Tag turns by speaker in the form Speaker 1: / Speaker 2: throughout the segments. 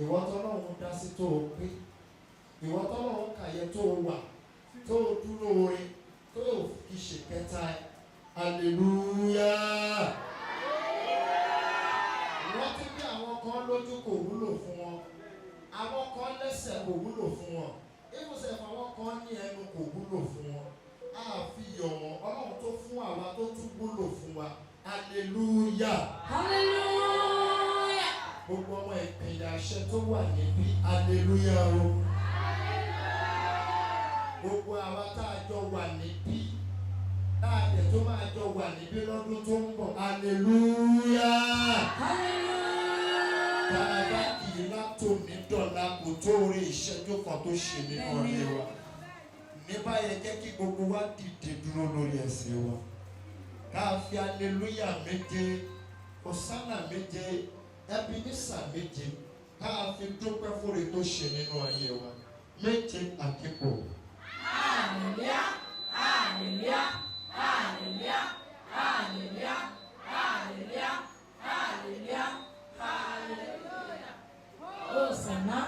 Speaker 1: ìwọ tọ́lọ́run dá sí tó o pé, ìwọ tọ́lọ́run kàyẹ tó o wà, tó o dúró orin, tó o fi ṣe kẹta ẹ. Hallelujah. Wọ́n ti bí àwọn kan lójú kò wúlò fún wọn, àwọn kan lẹ́sẹ̀ kò wúlò fún wọn, ìmùsẹ̀ àwọn kan ní ẹnu kò wúlò fún wọn. A fi yọ̀ wọ́n, Ọlọ́run tó fún àwa tó tún wúlò fún wa. Hallelujah.
Speaker 2: Hallelujah.
Speaker 1: Gbogbo ọmọ ìpìlẹ̀ àṣẹ tó wà níbí, hallelujah o. Gbogbo àwa tá a jọ wà níbí, tá a dẹ̀ tó máa jọ wà níbí lọ́dún tó ń bọ̀, hallelujah.
Speaker 2: Hallelujah.
Speaker 1: Tá a bá kì í látò ní dọ̀la kò tó orí ìṣẹ́jú kan tó ṣe nínú ọ̀rẹ́ wa. Ní báyẹn jẹ́ kí gbogbo wa dìde dúró lórí ẹsẹ̀ wa. Ká fi hallelujah méje, hosanna méje, Ebenezer méje, ká fi dúpẹ́ fúnre tó ṣe nínú ayé wa. Méje àkíkò.
Speaker 2: Hallelujah. Hallelujah. Hallelujah. Hallelujah. Hallelujah. Hallelujah. Hallelujah. Hosanna.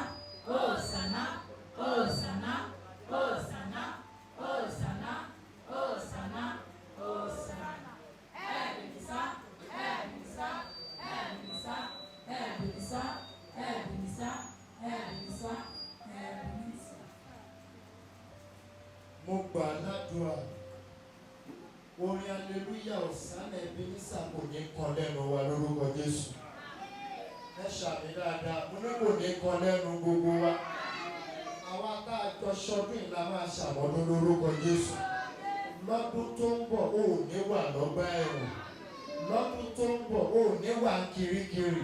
Speaker 2: Hosanna. Hosanna. Hosanna. Hosanna. Hosanna. Hosanna. Ebenezer. Ebenezer. Ebenezer. Ebenezer. Ebenezer. Ebenezer. Ebenezer.
Speaker 1: Mo gbà ládùúrà. Orin hallelujah hosanna Ebenezer kò ní kan lẹ́nu wa lórúkọ Jésù. Ẹ ṣàmì dáadáa, mo ní kò ní kan lẹ́nu gbogbo wa. Àwa tá a jọ ṣọdún ìlà máa ṣàmọ́dún lórúkọ Jésù. Lọ́dún tó ń bọ̀ ó ní wà lọ́gbà ẹ̀wọ̀n. Lọ́dún tó ń bọ̀ ó ní wà kirikiri.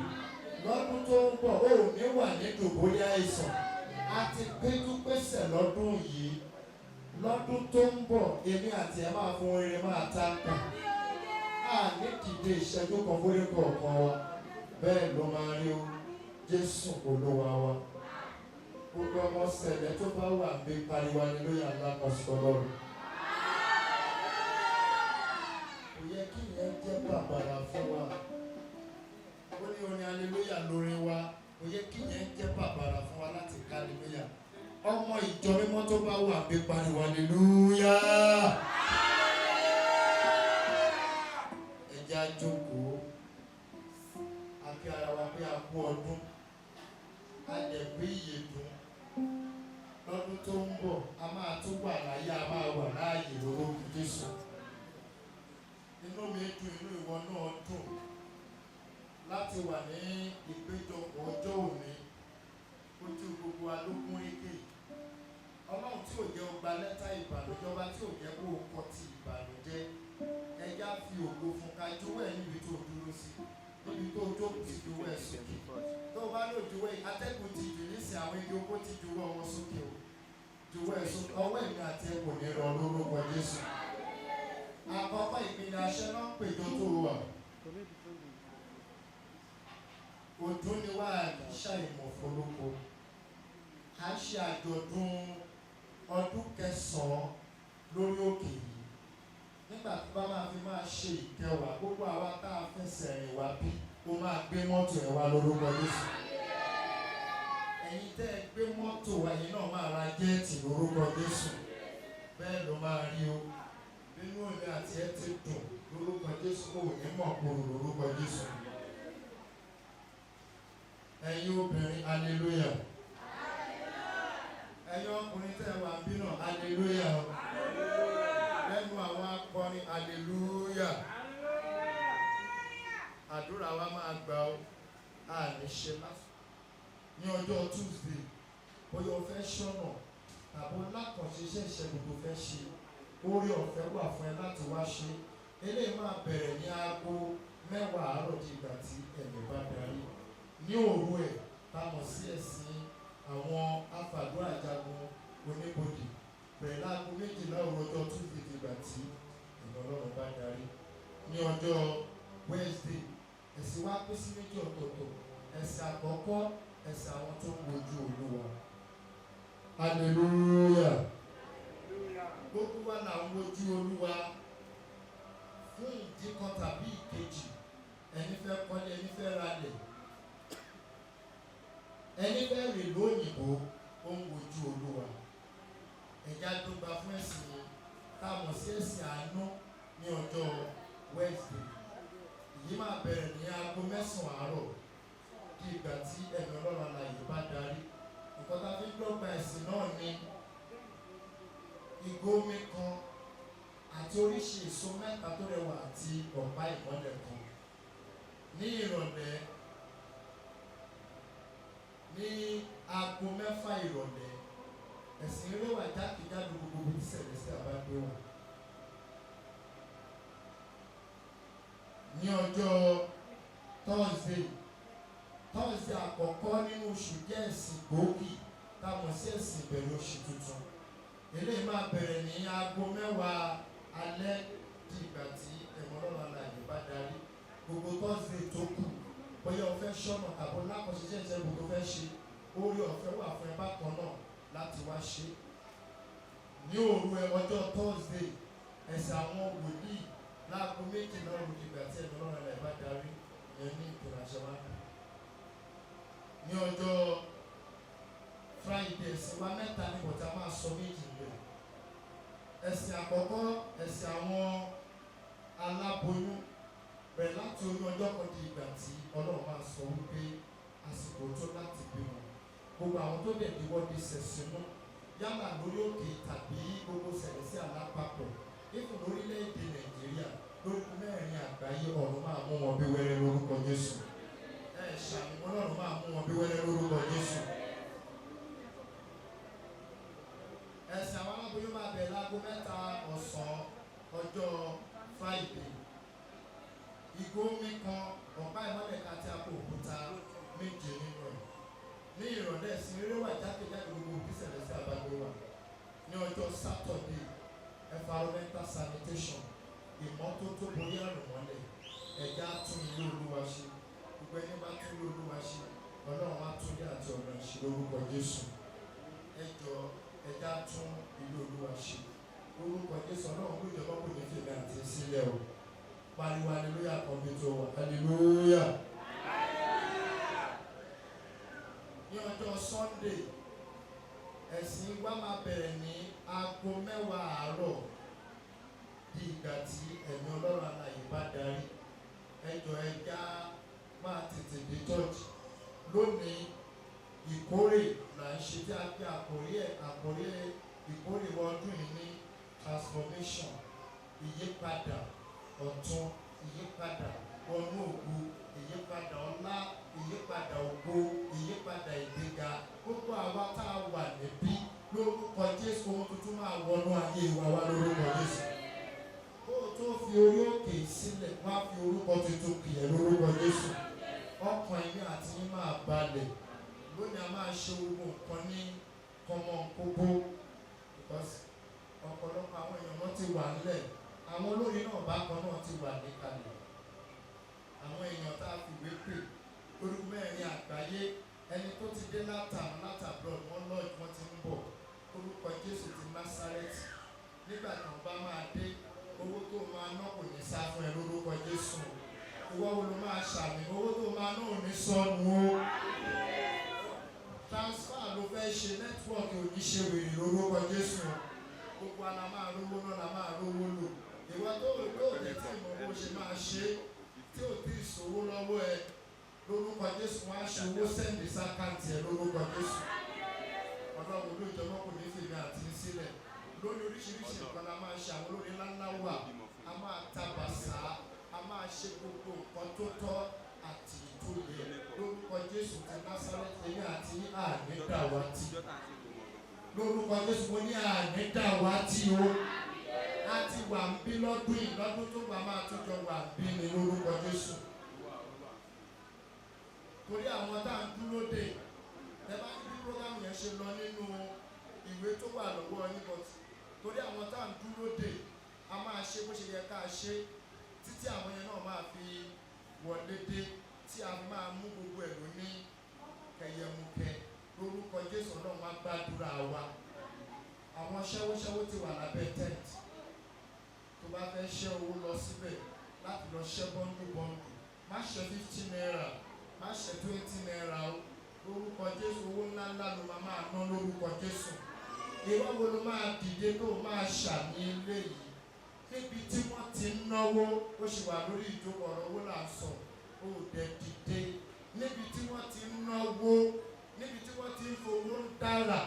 Speaker 1: Lọ́dún tó ń bọ̀ ó ní wà ní dùbúlẹ̀ àìsàn. A ti péjú pésẹ̀ lọ́dún yìí. Lọ́dún tó ń bọ̀ èmi àti ẹ̀ máa fún orin máa ta kàn. A ní dìde ìṣẹ́jú kan fún orí kọ̀ọ̀kan wa. Bẹ́ẹ̀ ló máa rí o. Jésù Olúwa wa. Gbogbo ọmọ ṣẹlẹ̀ tó bá wà bí pariwo hallelujah alákọ̀ọ́sọ̀ lọ́rùn. Kò yẹ kí ìyẹn jẹ́ bàbàrà fún wa. Ó ní orin hallelujah lórí wa. Kò yẹ kí ìyẹn jẹ́ bàbàrà fún wa láti ká hallelujah. Ọmọ ìjọ mímọ́ tó bá wà bí pariwo hallelujah. Ẹ jẹ́ á jókòó. A kí ara wa pé a kú ọdún. A dẹ̀ gbé ìyèdùn. Lọ́dún tó ń bọ̀, a máa tún wà láyé, a máa wà láàyè lórúkọ Jésù. Inú mi dùn, inú ìwọ náà dùn láti wà ní ìpéjọpọ̀ ọjọ́ òní. Ojú gbogbo alógún ege. Ọlọ́run tí ò jẹ́ ọgbà lẹ́tà ìbànújẹ́, ọba tí ò jẹ́ kó o kọ ti ìbànújẹ́. Ẹja fi ògo fún ká jówó ẹ̀ níbi tó dúró sí. Níbi tó jókòó sí jówó ẹ̀ sókè. Tó o bá lò jówó ẹ̀, atẹ́gùn ti jù nísìn àwọn igi oko ti jówó ọwọ́ sókè o. Jówó ẹ̀ sókè, ọwọ́ ẹ̀mí àti ẹ̀ kò ní rọ lórúkọ Jésù. Àkọ́kọ́ ìpínlẹ̀ aṣẹ́ náà ń pèjọ tó wà. Ọdún ni wá àṣà ìmọ̀fólókò. A ṣe àjọ̀dún ọdún 9 lórí òkè yìí. Nígbà tí bá máa fi máa ṣe ìkẹwàá, gbogbo àwa tá a fẹsẹ̀ rìn wá bí, ó máa gbé mọ́tò ẹ̀ wá lórúkọ Jésù. Ẹ̀yin tẹ́ ẹ gbé mọ́tò ẹ̀yin náà máa ra jẹ́ẹ̀tì lórúkọ Jésù. Bẹ́ẹ̀ ló máa rí o. Nínú òní àti ẹ ti dùn lórúkọ Jésù, kò ní mọ̀ kúrò lórúkọ Jésù. Ẹ̀yin obìnrin hallelujah. Ẹ̀yin ọkùnrin tẹ́ wà bí náà hallelujah. Lẹ́nu àwọn akọrin hallelujah. Àdúrà wa máa gbà ó. A ní ṣe lásán. Ní ọjọ́ Tuesday, bóyá o fẹ́ ṣọ́nà tàbí lákànṣiṣẹ́ ìṣẹ́gun tó fẹ́ ṣe. Orí ọ̀fẹ́ wà fún ẹ láti wá ṣe. Eléyìí máa bẹ̀rẹ̀ ní aago 10 àárọ̀ di ìgbà tí ẹ̀mí bá darí. Ní òru ẹ̀ táwọn sí ẹ̀sìn àwọn afàdúrà jagun oníbodè bẹ̀rẹ̀ láago 12 òru ọjọ́ Tuesday di ìgbà tí ẹ̀mí Ọlọ́run bá darí. Ní ọjọ́ Wednesday ẹ̀sìn wá pín sí méjì ọ̀tọ̀ọ̀tọ̀. Ẹ̀sìn àkọ́kọ́ ẹ̀sìn àwọn tó ń wojú Olúwa. Hallelujah. Gbogbo wa là ń wojú Olúwa fún ìdí kan tàbí ìkejì. Ẹni fẹ́ kọ́lé, ẹni fẹ́ ralẹ̀, ẹni fẹ́ rìn lóyìnbó ó ń wojú Olúwa. Ẹ̀já tó gba fún ẹ̀sìn táwọn sí ẹ̀sìn àánú ní ọjọ́ Wednesday. Èyí máa bẹ̀rẹ̀ ní aago 9 àárọ̀ di ìgbà tí ẹ̀mí Ọlọ́run alààyè bá darí. Nǹkan tá a fi dọ́gba ẹ̀sìn náà ni ìgò omi kan àti oríṣi èso 3 tó rẹwà àti ọ̀pá ìmọ́lẹ̀ kan. Ní ìrọ̀lẹ́ ní aago 6 ìrọ̀lẹ́ ẹ̀sìn eré wà jákèjádò gbogbo tí Celestial bá gbé wà. Ní ọjọ́ Thursday àkọ́kọ́ nínú oṣù jẹ́ ẹ̀sìn gbòógì táwọn sí ẹ̀sìn ìbẹ̀rẹ̀ oṣù tuntun. Eléyìí máa bẹ̀rẹ̀ ní aago 10 alẹ́ di ìgbà tí ẹ̀mọ́ Ọlọ́run alààyè bá darí. Gbogbo Thursday tó kù bóyá o fẹ́ ṣọ́nà àbọ̀ lákọ̀ọ́ṣiṣẹ́ ìṣẹ́gun tó fẹ́ ṣe orí ọ̀fẹ́ wà fún ẹ bákan náà láti wá ṣe. Ní òru ọjọ́ Thursday ẹ̀sìn àwọn wòlíì láago 12 òru ìgbà tí ẹ̀mí Ọlọ́run alààyè bá darí yẹn ní ìpìlẹ̀ṣẹ̀ wá. Ní ọjọ́ Friday ẹ̀sìn wa 3 ní bọ̀tá máa sọ méjì rẹ̀. Ẹ̀sìn àkọ́kọ́ ẹ̀sìn àwọn aláboyún bẹ̀rẹ̀ láti orí ọjọ́ kan di ìgbà tí Ọlọ́run máa sọ wípé àsìkò tó láti bímọ. Gbogbo àwọn tó dẹ̀ di wọ́n di sẹ̀sìnú yálà lórí òkè tàbí gbogbo Celestial lápapọ̀ ìfún lórílẹ̀-èdè Nàìjíríà lórí 4 àgbáyé ọ̀run máa mú wọn bí wẹ́rẹ́ lórúkọ Jésù. Ṣàmì Ọlọ́run máa mú wọn bí wẹ́rẹ́ lórúkọ Jésù. Ẹ̀sìn àwọn aláboyún máa bẹ̀rẹ̀ láago 3 ọ̀sán ọjọ́ Friday. Ìgò omi kan ọ̀pá ìmọ́lẹ̀ kan àti àpò òkúta 7 nínú ẹ̀. Ní ìrọ̀lẹ́ ẹ̀sìn eré wà jákèjádò gbogbo bí Celestial bá gbé wà. Ní ọjọ́ Saturday environmental sanitation ìmọ́tótó borí àrùn mọ́lẹ̀. Ẹ̀já tún ilé Olúwa ṣe. Gbogbo ẹni bá tún ilé Olúwa ṣe Ọlọ́run á tún ilé àti ọ̀nà ìṣe lórúkọ Jésù. Ẹ̀já tún ilé Olúwa ṣe lórúkọ Jésù. Ọlọ́run ló jọba kò ní fèmí àti sílẹ̀ o. Pariwo hallelujah kan bí tó wà. Hallelujah. Ní ọjọ́ Sunday ẹ̀sìn wa máa bẹ̀rẹ̀ ní aago 10 àárọ̀ di ìgbà tí ẹ̀mí Ọlọ́run alààyè bá darí. Ẹja máa tètè dé church. Lónìí ìkórè là ń ṣe tí a fi àkórí ìkórè ọdún yìí ní transformation, ìyípadà ọ̀tun, ìyípadà ọ̀nà ògo, ìyípadà ọlá, ìyípadà ògo, ìyípadà ìgbéga. Gbogbo àwa tá a wà níbí lórúkọ Jésù ohun tuntun máa wọnú ayé wa wá lórúkọ Jésù. Kó o tó fi orí òkè sílẹ̀ wá fi orúkọ tuntun kì í lórúkọ Jésù. Ọkàn ẹ̀mí àti yín máa balẹ̀. Lónìí a máa ṣe gbogbo nǹkan ní kọ́mọkóbó because ọ̀pọ̀lọpọ̀ àwọn èèyàn náà ti wà nílẹ̀. Àwọn olórin náà bákan náà ti wà níkàlẹ̀. Àwọn èèyàn tá a fìwé pè lórí 4 àgbáyé ẹni tó ti dé látàbúrò wọn lọ́ọ̀dù wọn ti ń bọ̀. Orúkọ Jésù ti Násárẹ́tì. Nígbà tí wọ́n bá máa dé owó tó máa ná kò ní sá fún ẹ lórúkọ Jésù. Ìwọ wo ló máa ṣàmì owó tó máa ná ò ní sọnù o. Transfer ló fẹ́ ṣe network ò ní ṣe wèrè lórúkọ Jésù. Gbogbo ala máa rówó náà la máa rówó lò. Ìwọ tó lè tí ìmọ̀ bó ṣe máa ṣe tí ò tí ì sówó lọ́wọ́ ẹ lórúkọ Jésù wá ṣe owó sẹ́ndì sákàǹtì ẹ lórúkọ Jésù. Ọlọ́run olóòjọba kò ní fèmí àti sílẹ̀. Lórí oríṣiríṣi nǹkan la máa ṣe àwọn olórin ńláńlá wà. A máa tabàṣà, a máa ṣe gbogbo nǹkan tó tọ́ àti tó yẹ lórúkọ Jésù ti Násárẹ́tì èmi àti ànídàwátì. Lórúkọ Jésù mo ní ànídàwátì o. A ti wà ń bí lọ́dún yìí lọ́dún tó gbà máa tún jọ wà bí ní lórúkọ Jésù. Torí àwọn tá à ń dúró dè ẹ bá ní bí program yẹn ṣe lọ nínú ìwé tó wà lọ́wọ́ yín but torí àwọn tá à ń dúró dè a máa ṣe bó ṣe yẹ ká ṣe títí àwọn yẹn náà máa fi wọlé dé tí a máa mú gbogbo ẹ̀rọ ní kẹyẹmukẹ lórúkọ Jésù Ọlọ́run wá gbàdúrà wa. Àwọn ṣẹ́wóṣẹ́wó ti wà lábẹ́ tent tó bá fẹ́ ṣẹ́ owó lọ síbẹ̀ láti lọ ṣẹ́ bọ́ńdù má ṣe 50 naira má ṣe 20 naira o lórúkọ Jésù ló máa ná lórúkọ Jésù. Ìwọ wo ló máa dìde tó máa ṣàmì eléyìí níbi tí wọ́n ti ń náwó ó sì wà lórí ìjókòó ọ̀rọ̀ owó là ń sọ ó dẹ̀ dìde níbi tí wọ́n ti ń náwó níbi tí wọ́n ti ń fowó ń dára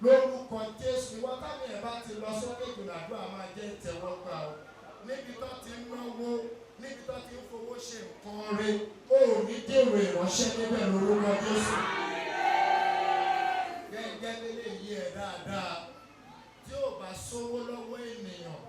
Speaker 1: lórúkọ Jésù. Ìwọ táwọn ẹ̀ bá ti lọ sókè ìgbìyànjú máa jẹ́ ìtẹ́wọ́gbà o níbi tó ti ń náwó níbi tó ti ń fowó ṣe nǹkan rẹ̀ ó ní dèrò ìránṣẹ́ níbẹ̀ lórúkọ Jésù. Gẹ́gẹ́ lélẹ̀ yí ẹ̀ dáadáa tí ò bá sówó lọ́wọ́ ènìyàn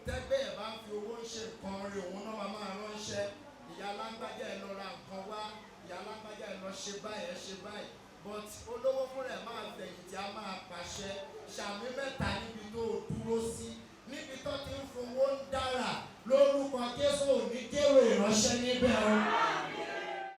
Speaker 1: tẹ́gbẹ́ ẹ̀ bá ń fi owó ṣe nǹkan rẹ̀ òun náà máa ránṣẹ́ ìyá alágbájá ẹ̀ lọ ra nǹkan wá ìyá alágbájá ẹ̀ lọ ṣe báyìí ẹ̀ ṣe báyìí but olówó fún rẹ̀ máa fẹ̀yìntì á máa pàṣẹ ṣàmì mẹ́ta níbi tó dúró sí níbi tó ti ń fowó ń dára lórúkọ Jésù ò ní kéwò ìránṣẹ́ níbẹ̀ o.